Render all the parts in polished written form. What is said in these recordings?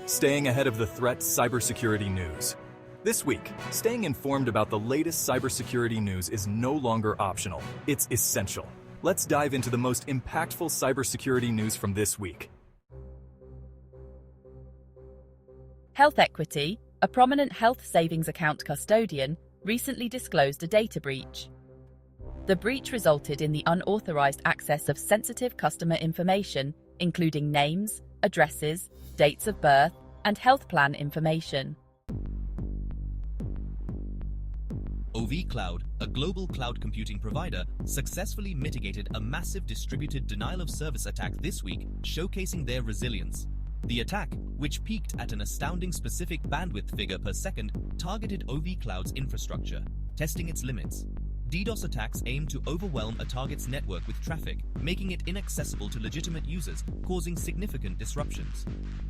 Staying ahead of the threats, cybersecurity news. This week, staying informed about the latest cybersecurity news is no longer optional. It's essential. Let's dive into the most impactful cybersecurity news from this week. Health Equity, a prominent health savings account custodian, recently disclosed a data breach. The breach resulted in the unauthorized access of sensitive customer information, including names, addresses, dates of birth, and health plan information. OV Cloud, a global cloud computing provider, successfully mitigated a massive distributed denial-of-service attack this week, showcasing their resilience. The attack, which peaked at an astounding specific bandwidth figure per second, targeted OV Cloud's infrastructure, testing its limits. DDoS attacks aim to overwhelm a target's network with traffic, making it inaccessible to legitimate users, causing significant disruptions.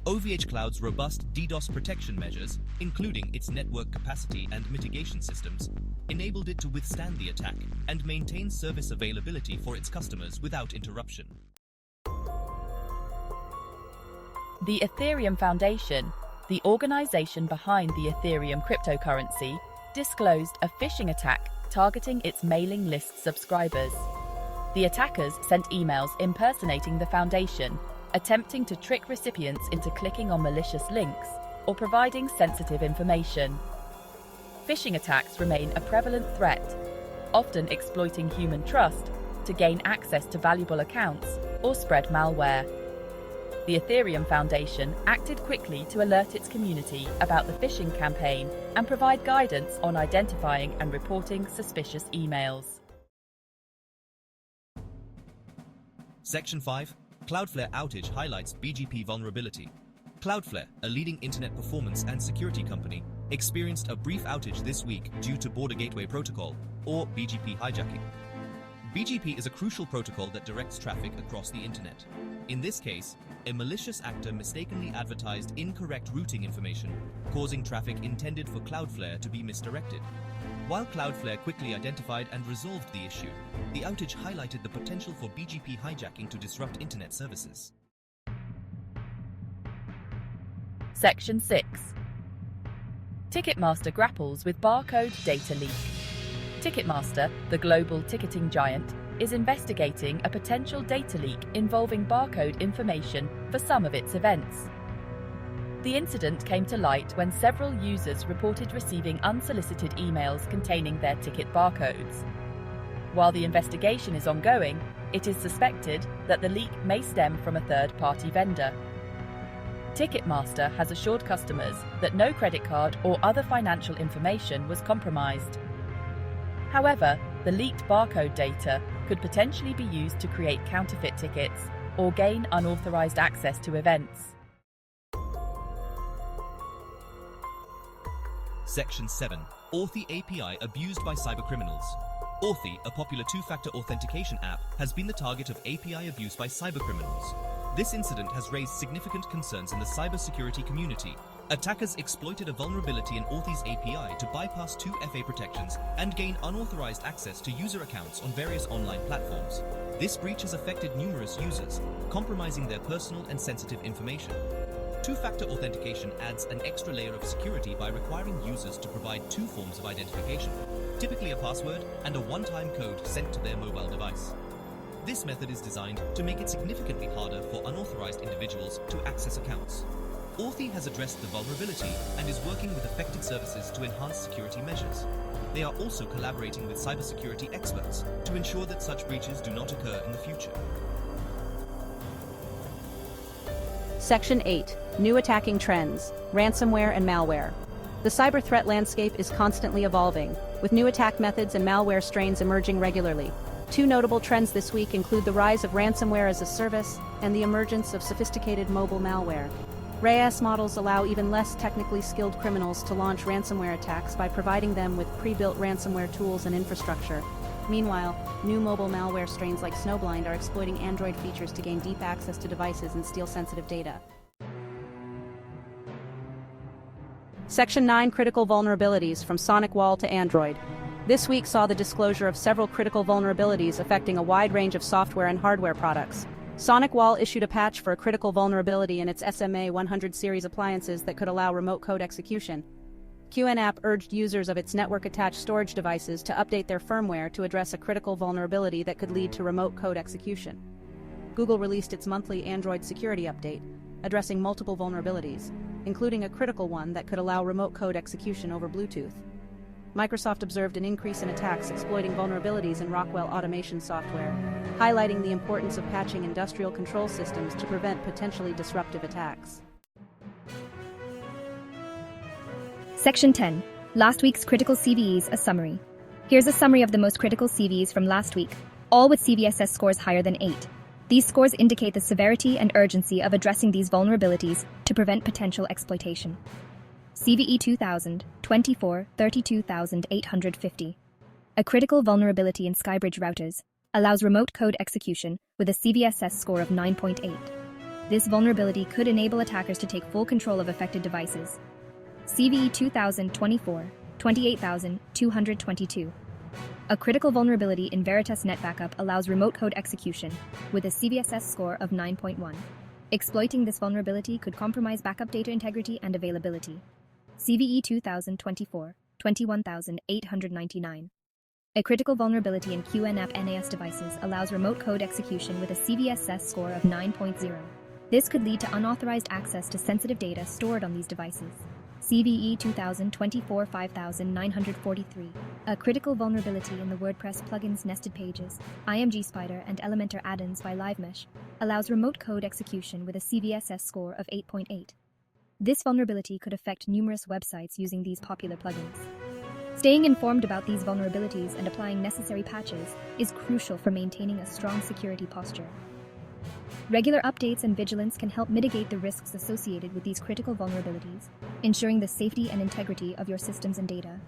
OVH Cloud's robust DDoS protection measures, including its network capacity and mitigation systems, enabled it to withstand the attack and maintain service availability for its customers without interruption. The Ethereum Foundation, the organization behind the Ethereum cryptocurrency, disclosed a phishing attack targeting its mailing list subscribers. The attackers sent emails impersonating the foundation, attempting to trick recipients into clicking on malicious links or providing sensitive information. Phishing attacks remain a prevalent threat, often exploiting human trust to gain access to valuable accounts or spread malware. The Ethereum Foundation acted quickly to alert its community about the phishing campaign and provide guidance on identifying and reporting suspicious emails. Section 5. Cloudflare outage highlights BGP vulnerability. Cloudflare, a leading internet performance and security company, experienced a brief outage this week due to Border Gateway Protocol, or BGP hijacking. BGP is a crucial protocol that directs traffic across the internet. In this case, a malicious actor mistakenly advertised incorrect routing information, causing traffic intended for Cloudflare to be misdirected. While Cloudflare quickly identified and resolved the issue, the outage highlighted the potential for BGP hijacking to disrupt internet services. Section 6. Ticketmaster grapples with barcode data leak. Ticketmaster, the global ticketing giant, is investigating a potential data leak involving barcode information for some of its events. The incident came to light when several users reported receiving unsolicited emails containing their ticket barcodes. While the investigation is ongoing, it is suspected that the leak may stem from a third-party vendor. Ticketmaster has assured customers that no credit card or other financial information was compromised. However, the leaked barcode data could potentially be used to create counterfeit tickets or gain unauthorized access to events. Section 7. Authy API abused by cybercriminals. Authy, a popular two-factor authentication app, has been the target of API abuse by cybercriminals. This incident has raised significant concerns in the cybersecurity community. Attackers exploited a vulnerability in Authy's API to bypass 2FA protections and gain unauthorized access to user accounts on various online platforms. This breach has affected numerous users, compromising their personal and sensitive information. Two-factor authentication adds an extra layer of security by requiring users to provide two forms of identification, typically a password and a one-time code sent to their mobile device. This method is designed to make it significantly harder for unauthorized individuals to access accounts. Authy has addressed the vulnerability and is working with affected services to enhance security measures. They are also collaborating with cybersecurity experts to ensure that such breaches do not occur in the future. Section 8. New attacking trends, ransomware and malware. The cyber threat landscape is constantly evolving, with new attack methods and malware strains emerging regularly. Two notable trends this week include the rise of ransomware as a service and the emergence of sophisticated mobile malware. RAS models allow even less technically skilled criminals to launch ransomware attacks by providing them with pre-built ransomware tools and infrastructure. Meanwhile, new mobile malware strains like Snowblind are exploiting Android features to gain deep access to devices and steal sensitive data. Section 9. Critical vulnerabilities from SonicWall to Android. This week saw the disclosure of several critical vulnerabilities affecting a wide range of software and hardware products. SonicWall issued a patch for a critical vulnerability in its SMA 100 series appliances that could allow remote code execution. QNAP urged users of its network-attached storage devices to update their firmware to address a critical vulnerability that could lead to remote code execution. Google released its monthly Android security update, addressing multiple vulnerabilities, including a critical one that could allow remote code execution over Bluetooth. Microsoft observed an increase in attacks exploiting vulnerabilities in Rockwell automation software, highlighting the importance of patching industrial control systems to prevent potentially disruptive attacks. Section 10. Last week's Critical CVEs, a summary. Here's a summary of the most critical CVEs from last week, all with CVSS scores higher than 8. These scores indicate the severity and urgency of addressing these vulnerabilities to prevent potential exploitation. CVE 2000, 24, 32,850. A critical vulnerability in SkyBridge routers allows remote code execution with a CVSS score of 9.8. This vulnerability could enable attackers to take full control of affected devices. CVE 2024, 28,222. A critical vulnerability in Veritas NetBackup allows remote code execution with a CVSS score of 9.1. Exploiting this vulnerability could compromise backup data integrity and availability. CVE 2024, 21,899. A critical vulnerability in QNAP NAS devices allows remote code execution with a CVSS score of 9.0. This could lead to unauthorized access to sensitive data stored on these devices. CVE 2024, 5,943. A critical vulnerability in the WordPress plugins nested pages, IMG Spider and Elementor add-ins by LiveMesh allows remote code execution with a CVSS score of 8.8. This vulnerability could affect numerous websites using these popular plugins. Staying informed about these vulnerabilities and applying necessary patches is crucial for maintaining a strong security posture. Regular updates and vigilance can help mitigate the risks associated with these critical vulnerabilities, ensuring the safety and integrity of your systems and data.